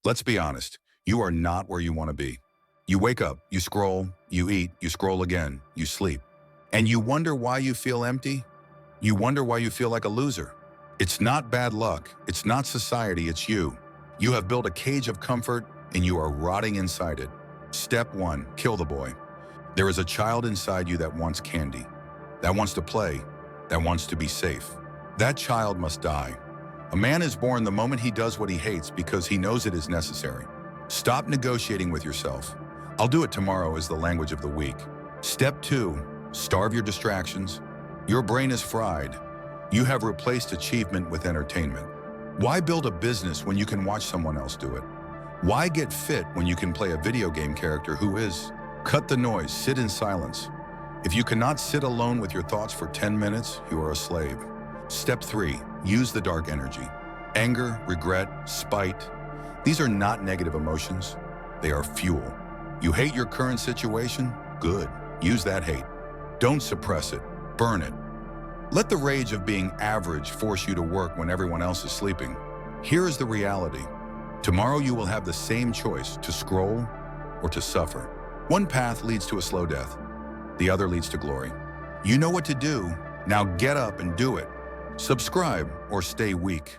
Let's be honest, you are not where you want to be. You wake up, you scroll, you eat, you scroll again, you sleep. And you wonder why you feel empty? You wonder why you feel like a loser. It's not bad luck, it's not society, it's you. You have built a cage of comfort and you are rotting inside it. Step 1, kill the boy. There is a child inside you that wants candy, that wants to play, that wants to be safe. That child must die. A man is born the moment he does what he hates because he knows it is necessary. Stop negotiating with yourself. I'll do it tomorrow is the language of the weak. Step 2, starve your distractions. Your brain is fried. You have replaced achievement with entertainment. Why build a business when you can watch someone else do it? Why get fit when you can play a video game character who is? Cut the noise, sit in silence. If you cannot sit alone with your thoughts for 10 minutes, you are a slave. Step 3, use the dark energy. Anger, regret, spite. These are not negative emotions. They are fuel. You hate your current situation? Good. Use that hate. Don't suppress it. Burn it. Let the rage of being average force you to work when everyone else is sleeping. Here is the reality. Tomorrow you will have the same choice, to scroll or to suffer. One path leads to a slow death. The other leads to glory. You know what to do. Now get up and do it. Subscribe or stay weak.